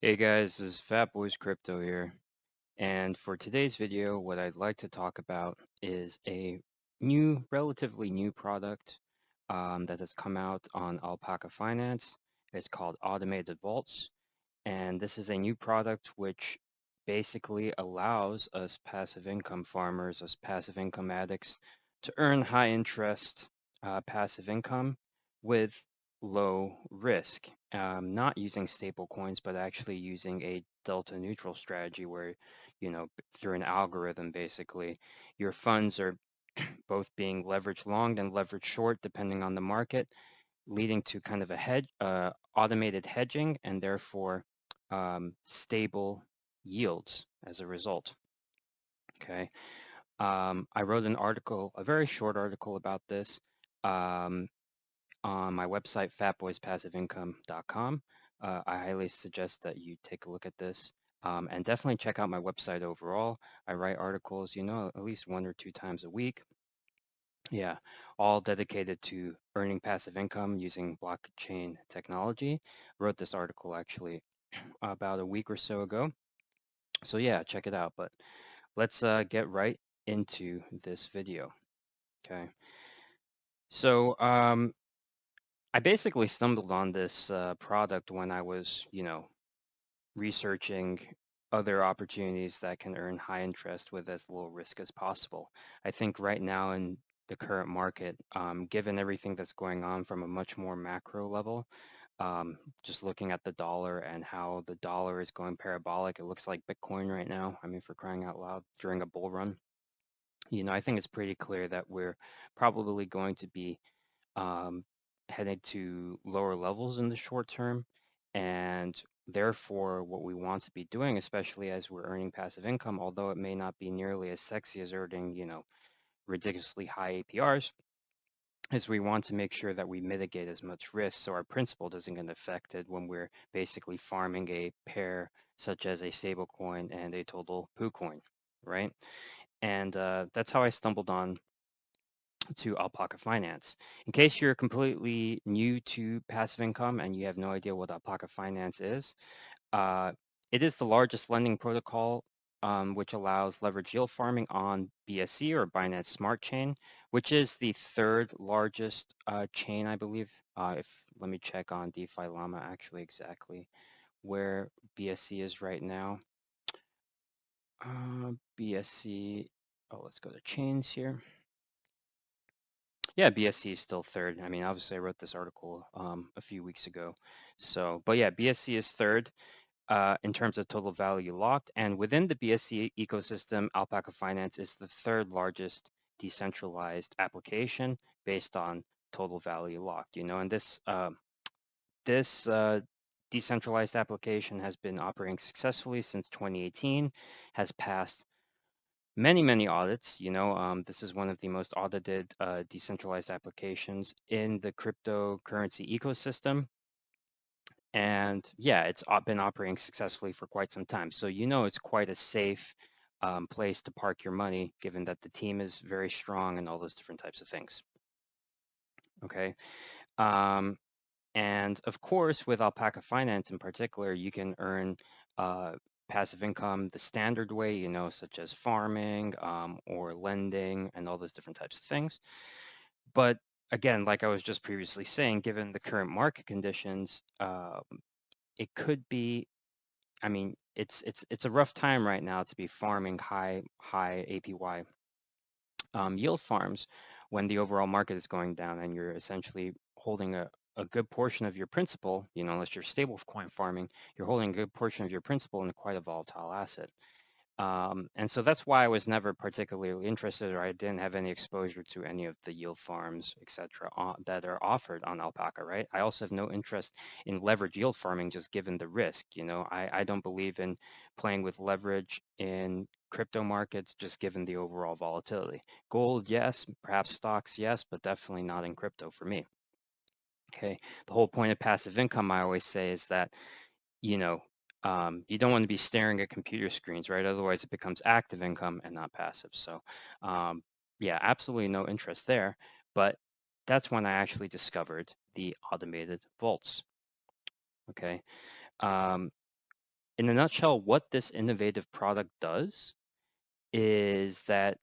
Hey guys, this is Fatboy's Crypto here, and for today's video, what I'd like to talk about is a relatively new product that has come out on Alpaca Finance. It's called Automated Vaults, and this is a new product which basically allows us passive income farmers, us passive income addicts, to earn high interest passive income with low risk, not using stable coins, but actually using a delta neutral strategy where, through an algorithm, basically, your funds are both being leveraged long and leveraged short, depending on the market, leading to kind of a automated hedging and therefore stable yields as a result. Okay. I wrote an article, a very short article about this um, on my website, fatboyspassiveincome.com. I highly suggest that you take a look at this and definitely check out my website overall. I write articles, at least 1 or 2 times a week. Yeah, all dedicated to earning passive income using blockchain technology. Wrote this article actually about a week or so ago. So yeah, check it out. But let's get right into this video. Okay. So I basically stumbled on this product when I was, researching other opportunities that can earn high interest with as low risk as possible. I think right now in the current market, given everything that's going on from a much more macro level, just looking at the dollar and how the dollar is going parabolic, it looks like Bitcoin right now. I mean, for crying out loud, during a bull run, I think it's pretty clear that we're probably going to be um, headed to lower levels in the short term. And therefore, what we want to be doing, especially as we're earning passive income, although it may not be nearly as sexy as earning, ridiculously high APRs, is we want to make sure that we mitigate as much risk so our principal doesn't get affected when we're basically farming a pair such as a stablecoin and a total poo coin, right? And that's how I stumbled on to Alpaca Finance. In case you're completely new to passive income and you have no idea what Alpaca Finance is, uh, it is the largest lending protocol which allows leverage yield farming on BSC or Binance Smart Chain, which is the third largest chain, I believe. Let me check on DeFi Llama actually exactly where BSC is right now. BSC, oh, let's go to chains here. Yeah, BSC is still third. I mean, obviously, I wrote this article a few weeks ago. So, but yeah, BSC is third in terms of total value locked. And within the BSC ecosystem, Alpaca Finance is the third largest decentralized application based on total value locked. And this decentralized application has been operating successfully since 2018, has passed many audits. This is one of the most audited decentralized applications in the cryptocurrency ecosystem. And yeah, it's been operating successfully for quite some time. So it's quite a safe place to park your money, given that the team is very strong and all those different types of things. Okay. Um, and of course, with Alpaca Finance in particular, you can earn uh, passive income the standard way, such as farming or lending and all those different types of things. But again, like I was just previously saying, given the current market conditions, it could be, I mean, it's a rough time right now to be farming high APY yield farms when the overall market is going down and you're essentially holding a good portion of your principal, unless you're stable coin farming, you're holding a good portion of your principal in quite a volatile asset. And so that's why I was never particularly interested, or I didn't have any exposure to any of the yield farms, et cetera, that are offered on Alpaca, right? I also have no interest in leverage yield farming, just given the risk. I don't believe in playing with leverage in crypto markets, just given the overall volatility. Gold, yes, perhaps stocks, yes, but definitely not in crypto for me. Okay. The whole point of passive income, I always say, is that you don't want to be staring at computer screens, right? Otherwise, it becomes active income and not passive. So, yeah, absolutely no interest there. But that's when I actually discovered the automated vaults. Okay. Um, in a nutshell, what this innovative product does is that,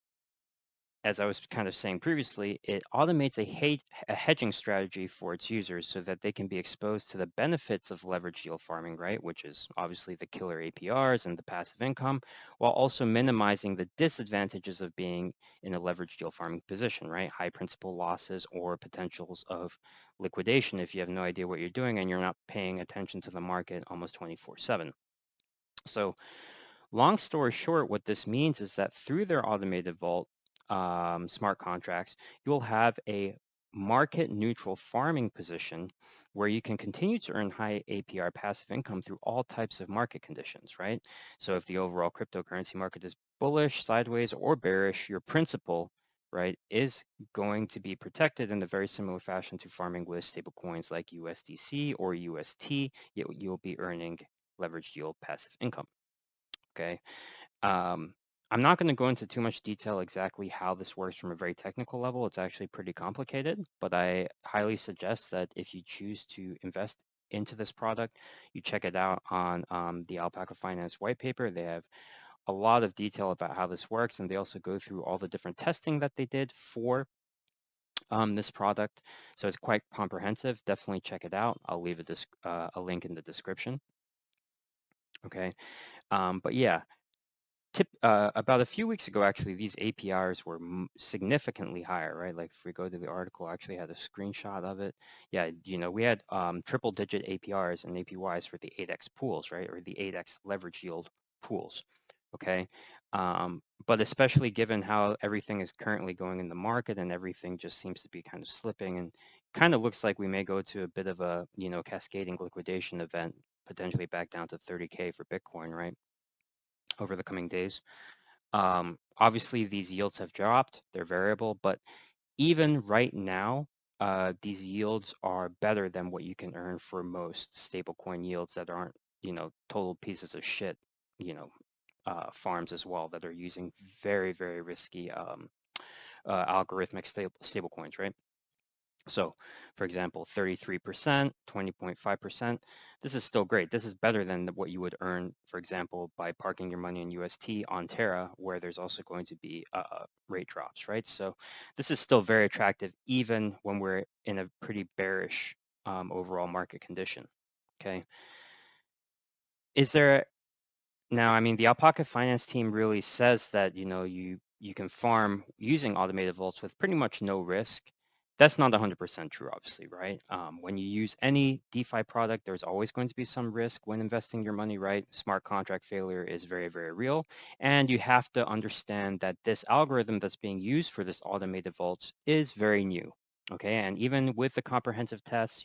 as I was kind of saying previously, it automates a hedging strategy for its users so that they can be exposed to the benefits of leveraged yield farming, right? Which is obviously the killer APRs and the passive income, while also minimizing the disadvantages of being in a leveraged yield farming position, right? High principal losses or potentials of liquidation if you have no idea what you're doing and you're not paying attention to the market almost 24/7. So long story short, what this means is that through their automated vault smart contracts, you'll have a market neutral farming position where you can continue to earn high APR passive income through all types of market conditions, right? So if the overall cryptocurrency market is bullish, sideways, or bearish, your principal, right, is going to be protected in a very similar fashion to farming with stablecoins like USDC or UST. You'll be earning leveraged yield passive income. Okay. Um, I'm not going to go into too much detail exactly how this works from a very technical level. It's actually pretty complicated, but I highly suggest that if you choose to invest into this product, you check it out on the Alpaca Finance white paper. They have a lot of detail about how this works, and they also go through all the different testing that they did for this product. So it's quite comprehensive. Definitely check it out. I'll leave a link in the description. Okay. But yeah, about a few weeks ago, actually, these APRs were significantly higher, right? Like if we go to the article, I actually had a screenshot of it. Yeah, we had triple digit APRs and APYs for the 8x pools, right? Or the 8x leverage yield pools, okay? But especially given how everything is currently going in the market and everything just seems to be kind of slipping and kind of looks like we may go to a bit of a, cascading liquidation event, potentially back down to 30K for Bitcoin, right? Over the coming days. Obviously, these yields have dropped. They're variable, but even right now, these yields are better than what you can earn for most stablecoin yields that aren't, total pieces of shit, you know, farms as well that are using very, very risky algorithmic stablecoins, right? So, for example, 33%, 20.5%, this is still great. This is better than what you would earn, for example, by parking your money in UST on Terra, where there's also going to be rate drops, right? So this is still very attractive, even when we're in a pretty bearish overall market condition, okay? Is there Now, I mean, the Alpaca Finance team really says that, you can farm using automated vaults with pretty much no risk. That's not 100% true, obviously, right? When you use any DeFi product, there's always going to be some risk when investing your money, right? Smart contract failure is very, very real. And you have to understand that this algorithm that's being used for this automated vaults is very new, okay? And even with the comprehensive tests,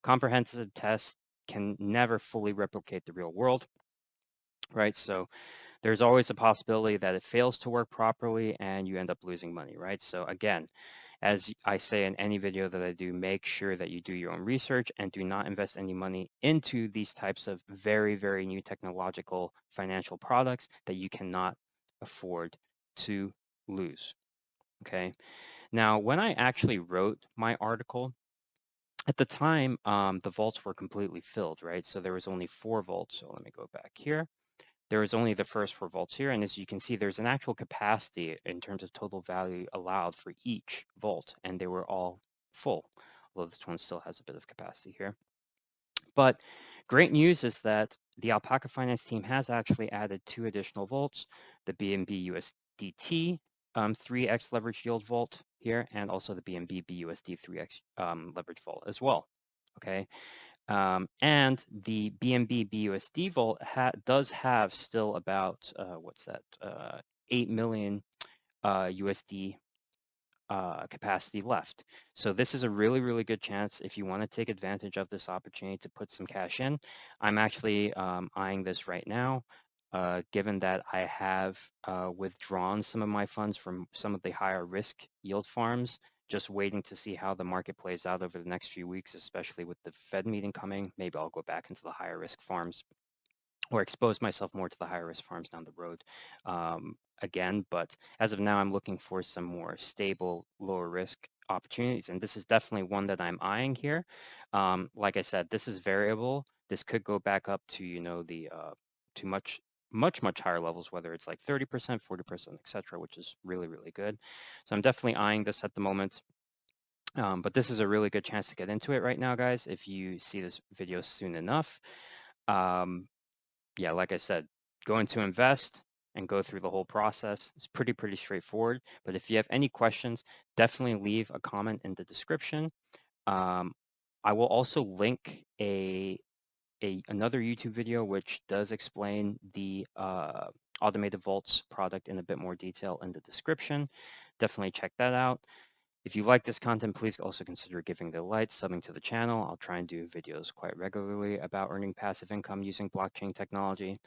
comprehensive tests can never fully replicate the real world, right? So there's always a possibility that it fails to work properly and you end up losing money, right? So again, as I say in any video that I do, make sure that you do your own research and do not invest any money into these types of very, very new technological financial products that you cannot afford to lose, okay? Now, when I actually wrote my article, at the time, the vaults were completely filled, right? So there was only 4 vaults. So let me go back here. There is only the first 4 vaults here, and as you can see, there's an actual capacity in terms of total value allowed for each vault, and they were all full, although this one still has a bit of capacity here. But great news is that the Alpaca Finance team has actually added 2 additional vaults, the BNB USDT 3x leverage yield vault here, and also the BNB BUSD 3x leverage vault as well. Okay, and the BNB BUSD vault does have still about, 8 million USD capacity left. So this is a really, really good chance if you want to take advantage of this opportunity to put some cash in. I'm actually eyeing this right now, given that I have withdrawn some of my funds from some of the higher risk yield farms, just waiting to see how the market plays out over the next few weeks, especially with the Fed meeting coming. Maybe I'll go back into the higher risk farms or expose myself more to the higher risk farms down the road again. But as of now, I'm looking for some more stable, lower risk opportunities. And this is definitely one that I'm eyeing here. Like I said, this is variable. This could go back up to, the to much higher levels, whether it's like 30%, 40%, etc., which is really, really good. So I'm definitely eyeing this at the moment. But this is a really good chance to get into it right now, guys, if you see this video soon enough. Yeah, like I said, going to invest and go through the whole process. It's pretty straightforward. But if you have any questions, definitely leave a comment in the description. I will also link another YouTube video which does explain the Automated Vaults product in a bit more detail in the description. Definitely check that out. If you like this content, please also consider giving it a like, subbing to the channel. I'll try and do videos quite regularly about earning passive income using blockchain technology.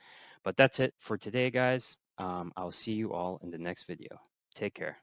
But that's it for today, guys. I'll see you all in the next video. Take care.